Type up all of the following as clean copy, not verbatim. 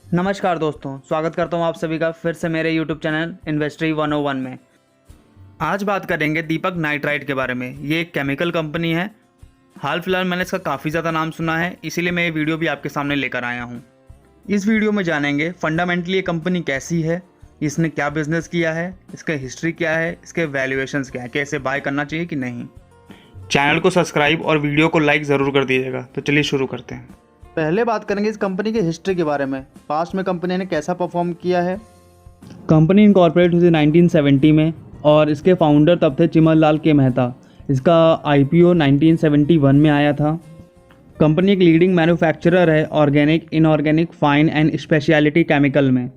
नमस्कार दोस्तों, स्वागत करता हूं आप सभी का फिर से मेरे YouTube चैनल इन्वेस्ट्री 101 में। आज बात करेंगे दीपक नाइट्राइट के बारे में। ये एक केमिकल कंपनी है। हाल फिलहाल मैंने इसका काफ़ी ज़्यादा नाम सुना है, इसीलिए मैं ये वीडियो भी आपके सामने लेकर आया हूँ। इस वीडियो में जानेंगे फंडामेंटली ये कंपनी कैसी है, इसने क्या बिजनेस किया है, इसका हिस्ट्री क्या है, इसके वैल्यूएशंस क्या है, कैसे बाय करना चाहिए कि नहीं। चैनल को सब्सक्राइब और वीडियो को लाइक ज़रूर कर दीजिएगा। तो चलिए शुरू करते हैं। पहले बात करेंगे इस कंपनी की हिस्ट्री के बारे में। पास्ट में कंपनी ने कैसा परफॉर्म किया है। कंपनी इनकॉर्पोरेट हुई थी 1970 में और इसके फाउंडर तब थे चिमन लाल के मेहता। इसका आईपीओ 1971 में आया था। कंपनी एक लीडिंग मैन्युफैक्चरर है organic, inorganic, fine and speciality chemical में।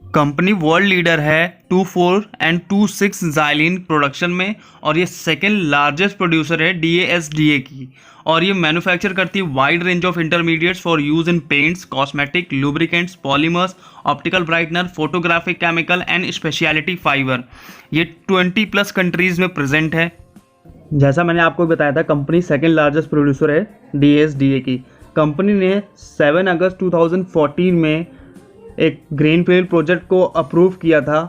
कंपनी वर्ल्ड लीडर है 2,4 एंड 2,6 ज़ाइलिन प्रोडक्शन में और ये सेकेंड लार्जेस्ट प्रोड्यूसर है DASDA की। और ये मैन्युफैक्चर करती है wide range of intermediates for use in paints, cosmetic, lubricants, polymers, optical brightener, photographic chemical and speciality fibre. ये 20+ कंट्रीज में प्रेजेंट है। जैसा मैंने आपको बताया था, कंपनी सेकेंड लार्जेस्ट प्रोड्यूसर है DASDA की। कंपनी ने 7 अगस्त 2014 में एक ग्रीनफील्ड प्रोजेक्ट को अप्रूव किया था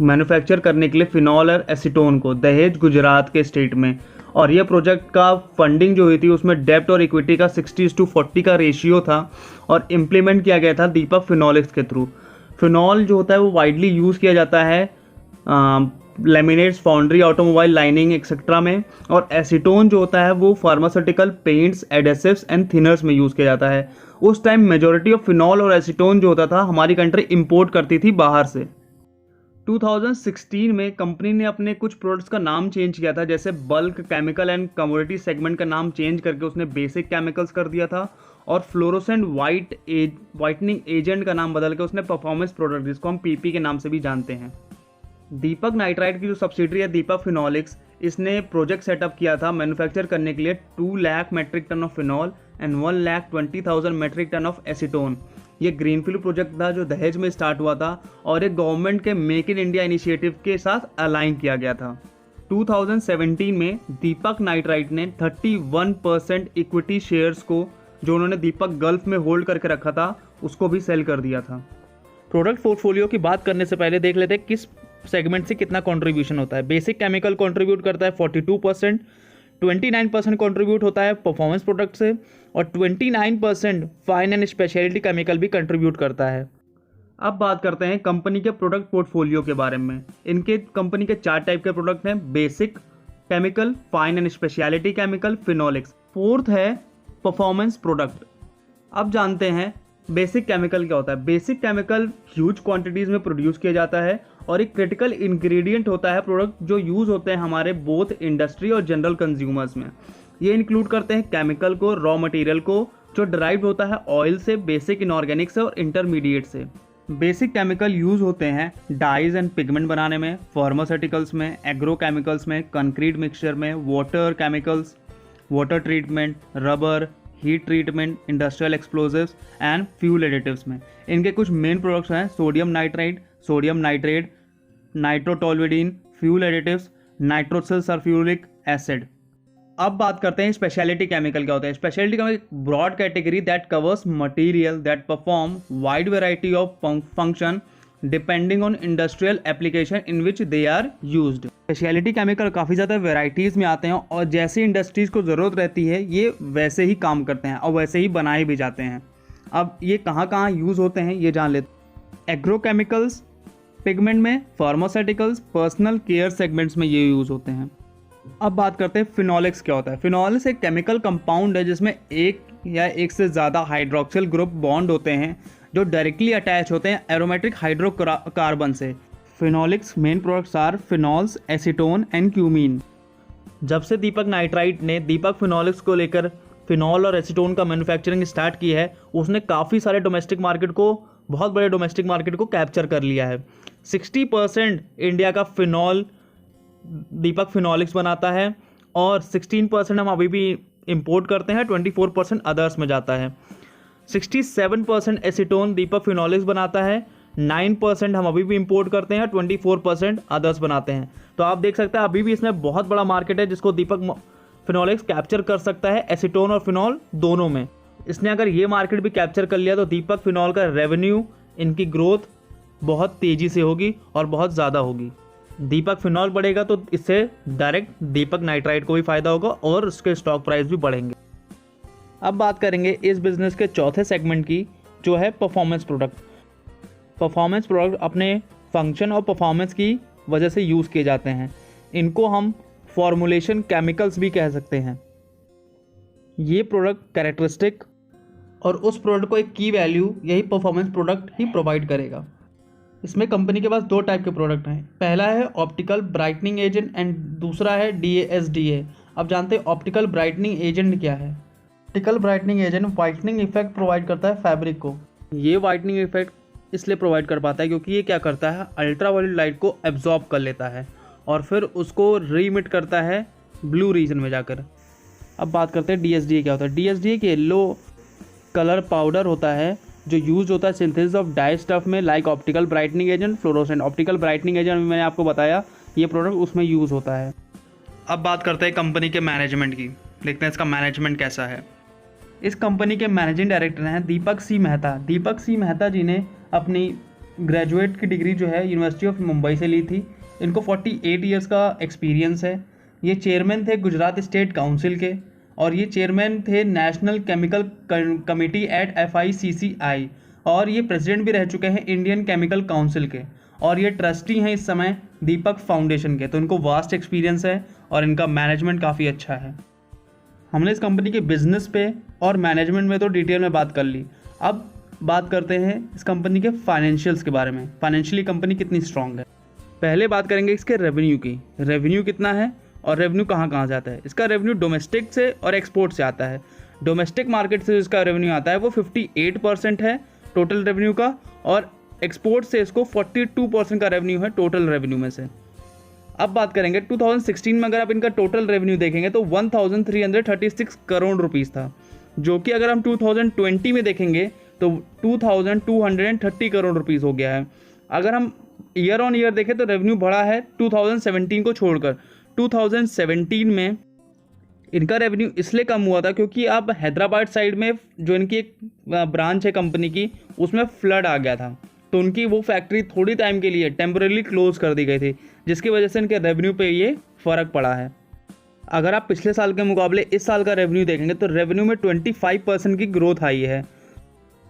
मैन्युफैक्चर करने के लिए फिनॉल और एसीटोन को दहेज, गुजरात के स्टेट में। और यह प्रोजेक्ट का फंडिंग जो हुई थी उसमें डेब्ट और इक्विटी का 60:40 का रेशियो था और इम्प्लीमेंट किया गया था दीपक फिनॉलिक्स के थ्रू। फिनॉल जो होता है वो वाइडली यूज़ किया जाता है laminates, foundry, automobile lining etcetera में। और एसीटोन जो होता है वो pharmaceutical, paints, adhesives and thinners में यूज़ किया जाता है। उस टाइम मेजॉरिटी ऑफ फिनॉल और एसीटोन जो होता था हमारी कंट्री इंपोर्ट करती थी बाहर से। 2016 में कंपनी ने अपने कुछ प्रोडक्ट्स का नाम चेंज किया था, जैसे bulk, chemical and commodity segment का नाम चेंज करके उसने बेसिक केमिकल्स कर दिया था। और फ्लोरोसेंट वाइटनिंग एजेंट का नाम बदल के उसने परफॉर्मेंस प्रोडक्ट, जिसको हम PP के नाम से भी जानते हैं। दीपक नाइट्राइट की जो सब्सिडरी है दीपक फिनॉलिक्स, इसने प्रोजेक्ट सेटअप किया था मैन्युफैक्चर करने के लिए 2 lakh metric ton of phenol and 1,20,000 metric ton of acetone. ये ग्रीनफील्ड प्रोजेक्ट था जो दहेज में स्टार्ट हुआ था और एक गवर्नमेंट के मेक इन इंडिया इनिशिएटिव के साथ अलाइन किया गया था। 2017 में दीपक नाइट्राइट ने 31% इक्विटी शेयर्स को, जो उन्होंने दीपक गल्फ में होल्ड करके रखा था, उसको भी सेल कर दिया था। प्रोडक्ट पोर्टफोलियो की बात करने से पहले देख लेते हैं किस सेगमेंट से कितना कंट्रीब्यूशन होता है। बेसिक केमिकल कंट्रीब्यूट करता है 42%, 29% कंट्रीब्यूट होता है परफॉर्मेंस प्रोडक्ट से और 29% फाइन एंड स्पेशलिटी केमिकल भी कंट्रीब्यूट करता है। अब बात करते हैं कंपनी के प्रोडक्ट पोर्टफोलियो के बारे में। इनके कंपनी के 4 टाइप के प्रोडक्ट हैं: basic chemical, fine and speciality chemical, phenolics. Fourth है परफॉर्मेंस प्रोडक्ट। अब जानते हैं बेसिक केमिकल क्या होता है। बेसिक केमिकल ह्यूज क्वांटिटीज में प्रोड्यूस किया जाता है और एक क्रिटिकल इंग्रेडिएंट होता है प्रोडक्ट जो यूज़ होते हैं हमारे बोथ इंडस्ट्री और जनरल कंज्यूमर्स में। ये इंक्लूड करते हैं केमिकल को, रॉ मटेरियल को, जो डिराइव होता है ऑयल से, बेसिक इनऑर्गेनिक से और इंटरमीडिएट से। बेसिक केमिकल यूज़ होते हैं डाइज एंड पिगमेंट बनाने में, फार्मास्यूटिकल्स में, एग्रोकेमिकल्स में, कंक्रीट मिक्सचर में, water chemicals, water treatment, rubber, heat treatment, industrial explosives and fuel additives में। इनके कुछ मेन प्रोडक्ट्स हैं: sodium nitrite, sodium nitrate, nitrotoluidine, fuel additives, nitrosyl sulphuric acid. अब बात करते हैं स्पेशलिटी केमिकल क्या होता है। Speciality chemical broad category that covers material that perform wide variety of function depending on industrial application in which they are used. Speciality chemical काफ़ी ज़्यादा varieties में आते हैं और जैसी इंडस्ट्रीज़ को ज़रूरत रहती है ये वैसे ही काम करते हैं और वैसे ही बनाए भी जाते हैं। अब ये कहाँ कहाँ यूज़ होते हैं ये जान लेते हैं। एग्रोकेमिकल्स पिगमेंट में, फार्मास्यूटिकल्स, पर्सनल केयर सेगमेंट्स में ये यूज़ होते हैं। अब बात करते हैं फिनोलिक्स क्या होता है। फिनोलिक्स एक केमिकल कंपाउंड है जिसमें एक या एक से ज़्यादा हाइड्रोक्सिल ग्रुप बॉन्ड होते हैं जो डायरेक्टली अटैच होते हैं एरोमेटिक हाइड्रोकार्बन से। Phenolics main products are phenols, acetone and cumene. जब से दीपक नाइट्राइट ने दीपक फिनोलिक्स को लेकर फिनॉल और एसीटोन का मैन्युफैक्चरिंग स्टार्ट की है, उसने काफ़ी सारे डोमेस्टिक मार्केट को, बहुत बड़े डोमेस्टिक मार्केट को कैप्चर कर लिया है। 60% इंडिया का फिनॉल दीपक फिनोलिक्स बनाता है और 16% हम अभी भी इंपोर्ट करते हैं, 24% अदर्स में जाता है। 67% एसीटोन दीपक फिनोलिक्स बनाता है, 9% हम अभी भी इंपोर्ट करते हैं, 24% अदर्स बनाते हैं। तो आप देख सकते हैं अभी भी इसमें बहुत बड़ा मार्केट है जिसको दीपक फिनोलिक्स कैप्चर कर सकता है एसीटोन और फिनॉल दोनों में। इसने अगर ये मार्केट भी कैप्चर कर लिया तो दीपक फिनॉल का रेवेन्यू इनकी ग्रोथ बहुत तेज़ी से होगी और बहुत ज़्यादा होगी। दीपक फिनॉल बढ़ेगा तो इससे डायरेक्ट दीपक नाइट्राइट को भी फ़ायदा होगा और उसके स्टॉक प्राइस भी बढ़ेंगे। अब बात करेंगे इस बिज़नेस के चौथे सेगमेंट की, जो है परफॉर्मेंस प्रोडक्ट। परफॉर्मेंस प्रोडक्ट अपने फंक्शन और परफॉर्मेंस की वजह से यूज़ किए जाते हैं। इनको हम फॉर्मुलेशन केमिकल्स भी कह सकते हैं। ये प्रोडक्ट कैरेक्टरिस्टिक और उस प्रोडक्ट को एक की वैल्यू यही परफॉर्मेंस प्रोडक्ट ही प्रोवाइड करेगा। इसमें कंपनी के पास दो टाइप के प्रोडक्ट हैं। पहला है ऑप्टिकल ब्राइटनिंग एजेंट एंड दूसरा है DASDA। अब जानते हैं ऑप्टिकल ब्राइटनिंग एजेंट क्या है। Optical brightening agent whitening effect provide करता है फैब्रिक को। ये वाइटनिंग इफेक्ट इसलिए प्रोवाइड कर पाता है क्योंकि ये क्या करता है, अल्ट्रावायलेट लाइट को एब्जॉर्ब कर लेता है और फिर उसको रीमिट करता है ब्लू रीजन में जाकर। अब बात करते हैं DSDA क्या होता है। DSDA एक येलो कलर पाउडर होता है जो यूज होता है सिंथेसिस ऑफ डाई स्टफ में, like optical brightening agent, fluorescent. Optical brightening agent मैंने आपको बताया, ये प्रोडक्ट उसमें यूज़ होता है। अब बात करते हैं कंपनी के मैनेजमेंट की, देखते हैं इसका मैनेजमेंट कैसा है। इस कंपनी के मैनेजिंग डायरेक्टर हैं दीपक सी मेहता। दीपक सी मेहता जी ने अपनी ग्रेजुएट की डिग्री जो है यूनिवर्सिटी ऑफ मुंबई से ली थी। इनको 48 ईयर्स का एक्सपीरियंस है। ये चेयरमैन थे गुजरात स्टेट काउंसिल के और ये चेयरमैन थे national chemical committee at FICCI और ये प्रेसिडेंट भी रह चुके हैं इंडियन केमिकल काउंसिल के और ये ट्रस्टी हैं इस समय दीपक फाउंडेशन के। तो इनको वास्ट एक्सपीरियंस है और इनका मैनेजमेंट काफ़ी अच्छा है। हमने इस कंपनी के बिजनेस पे और मैनेजमेंट में तो डिटेल में बात कर ली। अब बात करते हैं इस कंपनी के फाइनेंशियल्स के बारे में। फाइनेंशियली कंपनी कितनी स्ट्रांग है। पहले बात करेंगे इसके रेवेन्यू की। रेवेन्यू कितना है और रेवेन्यू कहाँ कहाँ से आता है। इसका रेवेन्यू डोमेस्टिक से और एक्सपोर्ट से आता है। डोमेस्टिक मार्केट से इसका रेवेन्यू आता है वो 58% है टोटल रेवेन्यू का और एक्सपोर्ट से इसको 42% का रेवेन्यू है टोटल रेवेन्यू में से। अब बात करेंगे 2016 में अगर आप इनका टोटल रेवेन्यू देखेंगे तो 1336 करोड़ रुपीस था, जो कि अगर हम 2020 में देखेंगे तो 2230 करोड़ रुपीस हो गया है। अगर हम ईयर ऑन ईयर देखें तो रेवेन्यू बढ़ा है 2017 को छोड़कर। 2017 में इनका रेवेन्यू इसलिए कम हुआ था क्योंकि अब हैदराबाद साइड में जो इनकी एक ब्रांच है कंपनी की, उसमें फ्लड आ गया था तो उनकी वो फैक्ट्री थोड़ी टाइम के लिए टेम्परेली क्लोज कर दी गई थी, जिसकी वजह से इनके रेवेन्यू पे ये फ़र्क पड़ा है। अगर आप पिछले साल के मुकाबले इस साल का रेवेन्यू देखेंगे तो रेवेन्यू में 25% की ग्रोथ आई है।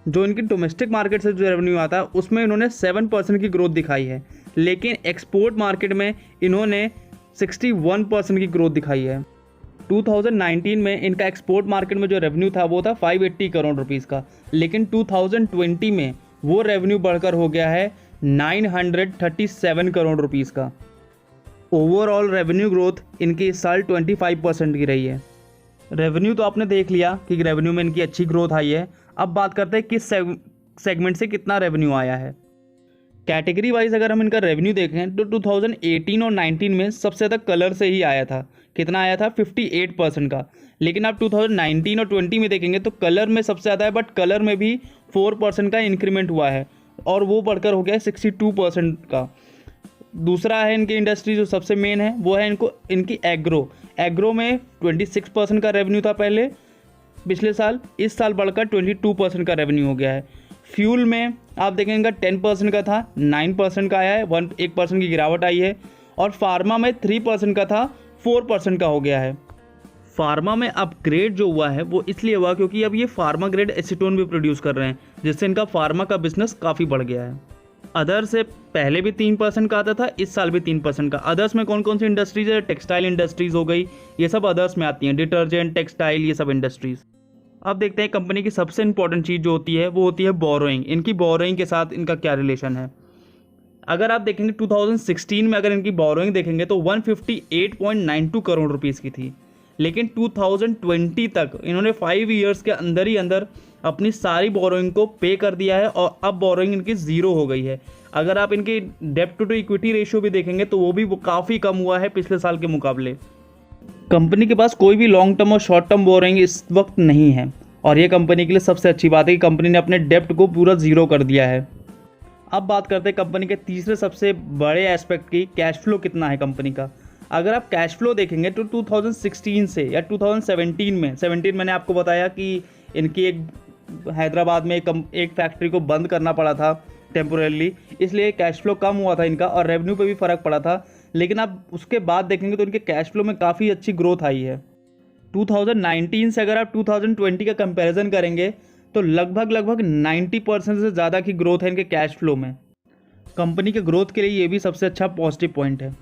जो इनकी डोमेस्टिक मार्केट से जो रेवेन्यू आता है उसमें इन्होंने 7% की ग्रोथ दिखाई है, लेकिन एक्सपोर्ट मार्केट में इन्होंने 61% की ग्रोथ दिखाई है। 2019 में इनका एक्सपोर्ट मार्केट में जो रेवेन्यू था वो था 580 करोड़ रुपीस का, लेकिन 2020 में वो रेवेन्यू बढ़कर हो गया है 937 करोड़ रुपीस का। ओवरऑल रेवेन्यू ग्रोथ इनकी इस साल 25% की रही है। रेवेन्यू तो आपने देख लिया कि रेवेन्यू में इनकी अच्छी ग्रोथ आई है। अब बात करते हैं किस सेगमेंट से कितना रेवेन्यू आया है। कैटेगरी वाइज अगर हम इनका रेवेन्यू देखें तो 2018 और 19 में सबसे ज़्यादा कलर से ही आया था। कितना आया था 58% का, लेकिन आप 2019 और 20 में देखेंगे तो कलर में सबसे ज़्यादा है, बट कलर में भी 4% का इंक्रीमेंट हुआ है और वो बढ़कर हो गया है 62% का। दूसरा है इनकी इंडस्ट्री जो सबसे मेन है वो है इनकी एग्रो में 26% का रेवेन्यू था पहले पिछले साल, इस साल बढ़कर 22% का रेवेन्यू हो गया है। फ्यूल में आप देखेंगे इनका 10% का था, 9% का आया है, 1% की गिरावट आई है। और फार्मा में 3% का था, 4% का हो गया है। फार्मा में अपग्रेड जो हुआ है वो इसलिए हुआ क्योंकि अब ये फार्मा ग्रेड एसीटोन भी प्रोड्यूस कर रहे हैं, जिससे इनका फार्मा का बिजनेस काफ़ी बढ़ गया है। अदर से पहले भी 3% का आता था, इस साल भी 3% का। अदर्स में कौन कौन सी इंडस्ट्रीज है, टेक्सटाइल इंडस्ट्रीज़ हो गई, ये सब अदर्स में आती हैं, डिटर्जेंट, टेक्सटाइल, ये सब इंडस्ट्रीज़। अब देखते हैं कंपनी की सबसे इंपॉर्टेंट चीज़ जो होती है वो होती है बोरोइंग। इनकी बोरोइंग के साथ इनका क्या रिलेशन है। अगर आप देखेंगे 2016 में अगर इनकी बोरोइंग देखेंगे तो 158.92 करोड़ रुपीस की थी, लेकिन 2020 तक इन्होंने 5 ईयर्स के अंदर ही अंदर अपनी सारी बोरोइंग को पे कर दिया है और अब बोरोइंग इनकी ज़ीरो हो गई है। अगर आप इनकी डेब्ट टू इक्विटी रेशियो भी देखेंगे तो वो भी काफ़ी कम हुआ है पिछले साल के मुकाबले। कंपनी के पास कोई भी लॉन्ग टर्म और शॉर्ट टर्म बोरोइंग इस वक्त नहीं है और ये कंपनी के लिए सबसे अच्छी बात है कि कंपनी ने अपने डेब्ट को पूरा ज़ीरो कर दिया है। अब बात करते हैं कंपनी के तीसरे सबसे बड़े एस्पेक्ट की, कैश फ्लो कितना है कंपनी का। अगर आप कैश फ्लो देखेंगे तो 2016 से या 2017 में, 17 मैंने आपको बताया कि इनकी एक हैदराबाद में एक फैक्ट्री को बंद करना पड़ा था टेम्पोरली, इसलिए कैश फ्लो कम हुआ था इनका और रेवेन्यू पे भी फ़र्क पड़ा था। लेकिन आप उसके बाद देखेंगे तो इनके कैश फ्लो में काफ़ी अच्छी ग्रोथ आई है। 2019 से अगर आप 2020 का कंपैरिजन करेंगे तो लगभग 90% से ज़्यादा की ग्रोथ है इनके कैश फ्लो में। कंपनी के ग्रोथ के लिए ये भी सबसे अच्छा पॉजिटिव पॉइंट है।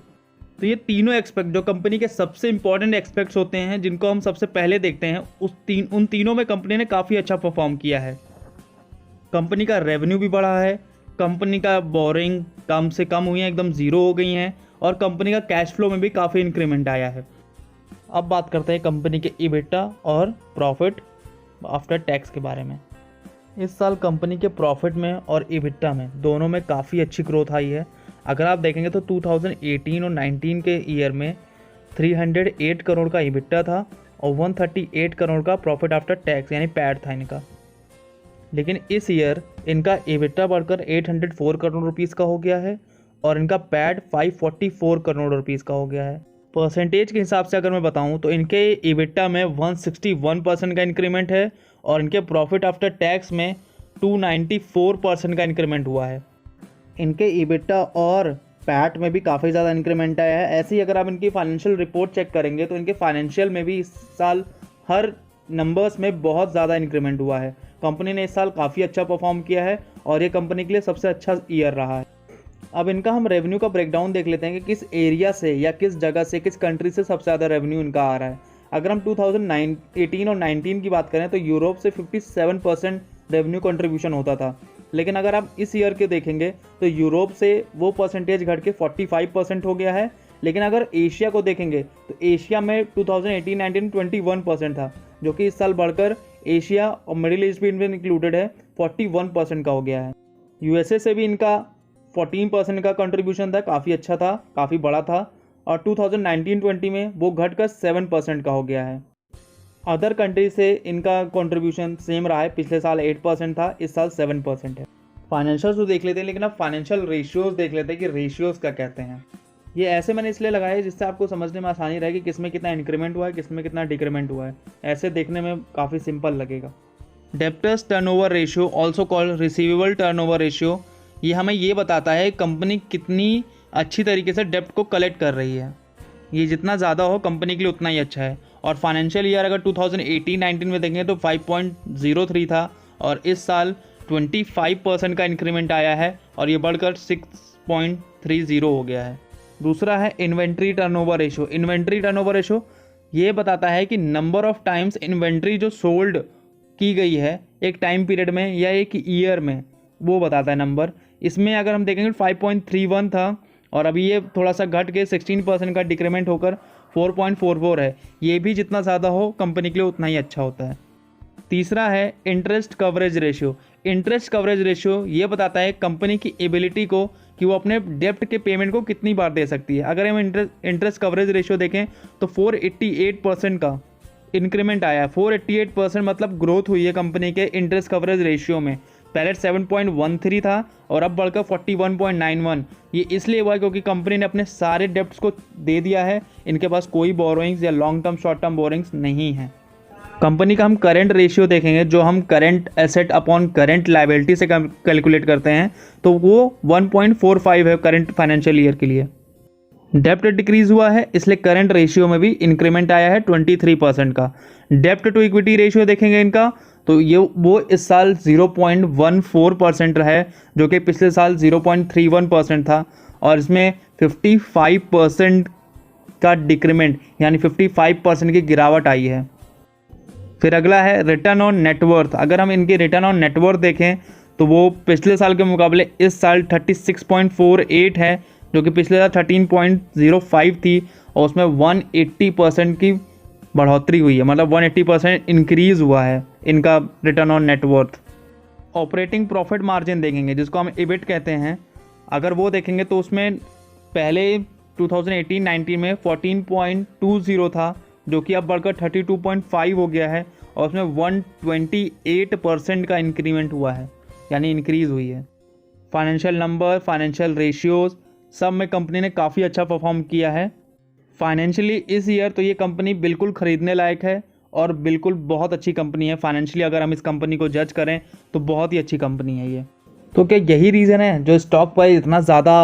तो ये तीनों एक्सपेक्ट जो कंपनी के सबसे इंपॉर्टेंट एक्सपेक्ट्स होते हैं, जिनको हम सबसे पहले देखते हैं, उन तीनों में कंपनी ने काफ़ी अच्छा परफॉर्म किया है। कंपनी का रेवेन्यू भी बढ़ा है, कंपनी का बोरिंग कम से कम हुई है, एकदम ज़ीरो हो गई हैं, और कंपनी का कैश फ्लो में भी काफ़ी इंक्रीमेंट आया है। अब बात करते हैं कंपनी के EBITDA और प्रॉफिट आफ्टर टैक्स के बारे में। इस साल कंपनी के प्रॉफिट में और EBITDA में दोनों में काफ़ी अच्छी ग्रोथ आई है। अगर आप देखेंगे तो 2018 और 19 के ईयर में 308 करोड़ का EBITDA था और 138 करोड़ का प्रॉफिट आफ्टर टैक्स यानी पैट था इनका। लेकिन इस ईयर इनका EBITDA बढ़कर 804 करोड़ रुपीज़ का हो गया है और इनका पैट 544 करोड़ रुपीज़ का हो गया है। परसेंटेज के हिसाब से अगर मैं बताऊं तो इनके EBITDA में 161% का इंक्रीमेंट है और इनके प्रॉफिट आफ्टर टैक्स में 294% का इंक्रीमेंट हुआ है। इनके EBITDA और पैट में भी काफ़ी ज़्यादा इंक्रीमेंट आया है। ऐसे ही अगर आप इनकी फाइनेंशियल रिपोर्ट चेक करेंगे तो इनके फाइनेंशियल में भी इस साल हर नंबर्स में बहुत ज़्यादा इंक्रीमेंट हुआ है। कंपनी ने इस साल काफ़ी अच्छा परफॉर्म किया है और ये कंपनी के लिए सबसे अच्छा ईयर रहा है। अब इनका हम रेवेन्यू का ब्रेकडाउन देख लेते हैं कि किस एरिया से या किस जगह से, किस कंट्री से सबसे ज़्यादा रेवेन्यू इनका आ रहा है। अगर हम 2018 और 19 की बात करें तो यूरोप से 57% रेवेन्यू कंट्रीब्यूशन होता था, लेकिन अगर आप इस ईयर के देखेंगे तो यूरोप से वो परसेंटेज घट के 45% हो गया है। लेकिन अगर एशिया को देखेंगे तो एशिया में 2018-19 21% था, जो कि इस साल बढ़कर एशिया और मिडिल ईस्ट भी इनमें इंक्लूडेड है 41% का हो गया है। यूएसए से भी इनका 14% का कंट्रीब्यूशन था, काफ़ी अच्छा था, काफ़ी बड़ा था, और 2019-20 में वो घटकर 7% का हो गया है। अदर कंट्री से इनका कंट्रीब्यूशन सेम रहा है, पिछले साल 8% था, इस साल 7% है। फाइनेंशियल्स तो देख लेते हैं, लेकिन अब फाइनेंशियल रेशियोज़ देख लेते हैं कि रेशियोज़ क्या कहते हैं। ये ऐसे मैंने इसलिए लगाया है जिससे आपको समझने में आसानी रहे कि किसमें कितना इंक्रीमेंट हुआ है, किसमें कितना डिक्रीमेंट हुआ है। ऐसे देखने में काफ़ी सिंपल लगेगा। Debtors turnover ratio, also called receivable turnover ratio, ये हमें ये बताता है कंपनी कितनी अच्छी तरीके से डेब्ट को कलेक्ट कर रही है। ये जितना ज़्यादा हो कंपनी के लिए उतना ही अच्छा है। और फाइनेंशियल ईयर अगर 2018-19 में देखेंगे तो 5.03 था और इस साल 25% का इंक्रीमेंट आया है और ये बढ़कर 6.30 हो गया है। दूसरा है inventory turnover ratio. Inventory turnover ratio ये बताता है कि नंबर ऑफ टाइम्स इन्वेंट्री जो सोल्ड की गई है एक टाइम पीरियड में या एक ईयर में, वो बताता है नंबर। इसमें अगर हम देखेंगे 5.31 था और अभी ये थोड़ा सा घट के 16% का डिक्रीमेंट होकर 4.44 है। ये भी जितना ज़्यादा हो कंपनी के लिए उतना ही अच्छा होता है। तीसरा है interest coverage ratio. Interest coverage ratio ये बताता है कंपनी की एबिलिटी को कि वो अपने डेप्ट के पेमेंट को कितनी बार दे सकती है। अगर हम इंटरेस्ट कवरेज रेशियो देखें तो 488% का इंक्रीमेंट आया है। 488% मतलब ग्रोथ हुई है कंपनी के इंटरेस्ट कवरेज रेशियो में। पहले 7.13 था और अब बढ़कर 41.91। ये इसलिए हुआ क्योंकि कंपनी ने अपने सारे डेप्ट्स को दे दिया है, इनके पास कोई बोरोइंग्स या long term short term borrowings नहीं है। कंपनी का हम करंट रेशियो देखेंगे, जो हम current asset upon current liability से कैलकुलेट करते हैं, तो वो 1.45 है करंट फाइनेंशियल ईयर के लिए। डेप्ट डिक्रीज हुआ है इसलिए करंट रेशियो में भी इंक्रीमेंट आया है 23% का। डेप्ट टू इक्विटी रेशियो देखेंगे इनका तो ये वो इस साल 0.14% है, जो कि पिछले साल 0.31% था और इसमें 55% का डिक्रीमेंट यानी 55% की गिरावट आई है। फिर अगला है रिटर्न ऑन नेटवर्थ। अगर हम इनके रिटर्न ऑन नेटवर्थ देखें तो वो पिछले साल के मुकाबले इस साल 36.48 है, जो कि पिछले साल 13.05 थी और उसमें 180% की बढ़ोतरी हुई है, मतलब 180% इंक्रीज़ हुआ है इनका return on net worth. Operating profit margin देखेंगे जिसको हम EBIT कहते हैं, अगर वो देखेंगे तो उसमें पहले 2018-19 में 14.20 था, जो कि अब बढ़कर 32.5 हो गया है और उसमें 128% का इंक्रीमेंट हुआ है, यानी इंक्रीज़ हुई है। फाइनेंशियल नंबर, फाइनेंशियल रेशियोज़ सब में कंपनी ने काफ़ी अच्छा परफॉर्म किया है फाइनेंशियली इस ईयर। तो ये कंपनी बिल्कुल ख़रीदने लायक है और बिल्कुल बहुत अच्छी कंपनी है फाइनेंशियली। अगर हम इस कंपनी को जज करें तो बहुत ही अच्छी कंपनी है ये। तो क्या यही रीज़न है जो स्टॉक प्राइस इतना ज़्यादा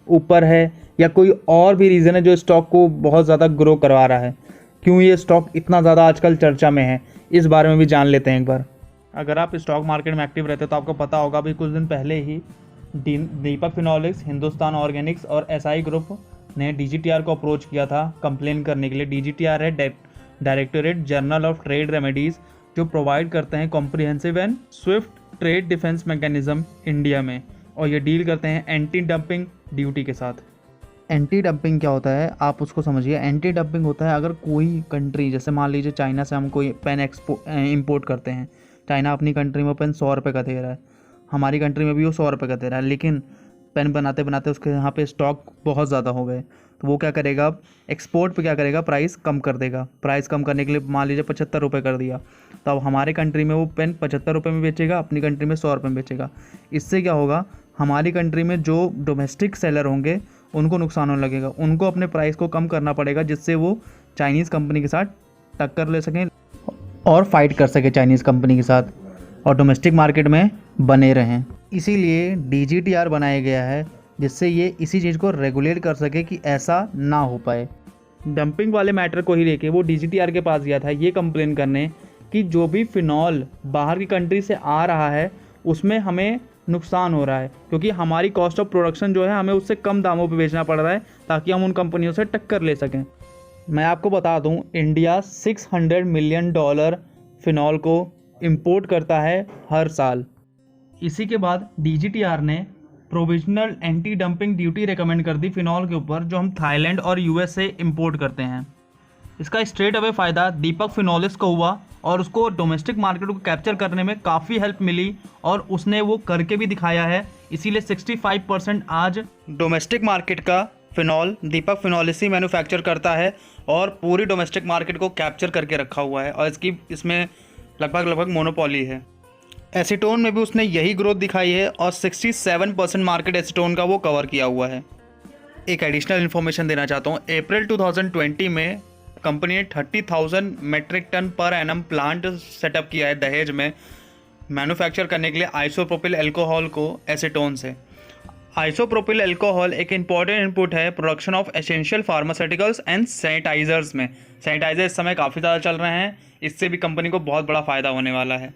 ऊपर है, या कोई और भी रीज़न है जो स्टॉक को बहुत ज़्यादा ग्रो करवा रहा है? क्यों ये स्टॉक इतना ज़्यादा आजकल चर्चा में है, इस बारे में भी जान लेते हैं एक बार। अगर आप स्टॉक मार्केट में एक्टिव रहते हो तो आपको पता होगा अभी कुछ दिन पहले ही दीपक फिनोलेक्स, हिंदुस्तान ऑर्गेनिक्स और एसआई ग्रुप ने डीजीटीआर को अप्रोच किया था कंप्लेन करने के लिए। डीजीटीआर है directorate general of trade remedies, जो प्रोवाइड करते हैं comprehensive and Swift trade defence mechanism India में, और ये डील करते हैं एंटी डंपिंग ड्यूटी के साथ। एंटी डंपिंग क्या होता है आप उसको समझिए। एंटी डंपिंग होता है अगर कोई कंट्री, जैसे मान लीजिए चाइना से हम कोई पेन इंपोर्ट करते हैं, चाइना अपनी कंट्री में पेन 100 रुपये का दे रहा है, हमारी कंट्री में भी वो 100 रुपये का दे रहा है, लेकिन पेन बनाते बनाते उसके यहाँ पे स्टॉक बहुत ज़्यादा हो गए, तो वो क्या करेगा, एक्सपोर्ट पे क्या करेगा, प्राइस कम कर देगा। प्राइस कम करने के लिए मान लीजिए 75 रुपये कर दिया, तो अब हमारे कंट्री में वो पेन 75 रुपये में बेचेगा, अपनी कंट्री में 100 रुपये में बेचेगा। इससे क्या होगा, हमारी कंट्री में जो डोमेस्टिक सेलर होंगे उनको नुकसान होने लगेगा, उनको अपने प्राइस को कम करना पड़ेगा, जिससे वो चाइनीज़ कंपनी के साथ टक्कर ले सकें और फाइट कर सके चाइनीज़ कंपनी के साथ, और डोमेस्टिक मार्केट में बने रहें। इसीलिए डीजीटीआर बनाया गया है, जिससे ये इसी चीज़ को रेगुलेट कर सके कि ऐसा ना हो पाए। डंपिंग वाले मैटर को ही लेके वो डीजीटीआर के पास गया था ये कंप्लेन करने कि जो भी फिनॉल बाहर की कंट्री से आ रहा है उसमें हमें नुकसान हो रहा है, क्योंकि हमारी कॉस्ट ऑफ प्रोडक्शन जो है हमें उससे कम दामों पे बेचना पड़ रहा है ताकि हम उन कंपनियों से टक्कर ले सकें। मैं आपको बता दूं, इंडिया $600 मिलियन फिनॉल को इंपोर्ट करता है हर साल। इसी के बाद डीजीटीआर ने provisional anti dumping duty recommend कर दी फिनॉल के ऊपर, जो हम थाईलैंड और यूएस से इंपोर्ट करते हैं। इसका स्ट्रेट अवे फ़ायदा दीपक फिनोलिक्स को हुआ और उसको डोमेस्टिक मार्केट को कैप्चर करने में काफ़ी हेल्प मिली, और उसने वो करके भी दिखाया है। इसीलिए 65% आज डोमेस्टिक मार्केट का फिनॉल दीपक फिनोलिक्स ही मैन्युफैक्चर करता है, और पूरी डोमेस्टिक मार्केट को कैप्चर करके रखा हुआ है, और इसमें लगभग मोनोपोली है। एसीटोन में भी उसने यही ग्रोथ दिखाई है, और 67% मार्केट एसीटोन का वो कवर किया हुआ है। एक एडिशनल इन्फॉर्मेशन देना चाहता हूँ, अप्रैल 2020 में कंपनी ने 30,000 metric ton per annum plant setup किया है दहेज में, मैन्युफैक्चर करने के लिए आइसोप्रोपिल एल्कोहल को एसीटोन से। आइसोप्रोपिल एल्कोहल एक इम्पॉर्टेंट इनपुट है production of essential pharmaceuticals and sanitizers में। सैनिटाइजर इस समय काफ़ी ज़्यादा चल रहे हैं, इससे भी कंपनी को बहुत बड़ा फ़ायदा होने वाला है।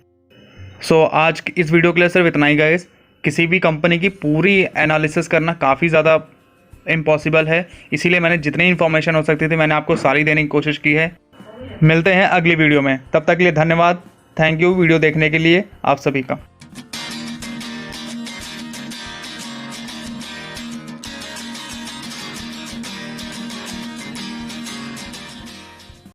सो आज इस वीडियो के लिए सिर्फ इतना ही गाइस। किसी भी कंपनी की पूरी एनालिसिस करना काफ़ी ज़्यादा इम्पॉसिबल है, इसीलिए मैंने जितनी इन्फॉर्मेशन हो सकती थी मैंने आपको सारी देने की कोशिश की है। मिलते हैं अगली वीडियो में, तब तक के लिए धन्यवाद। थैंक यू वीडियो देखने के लिए आप सभी का।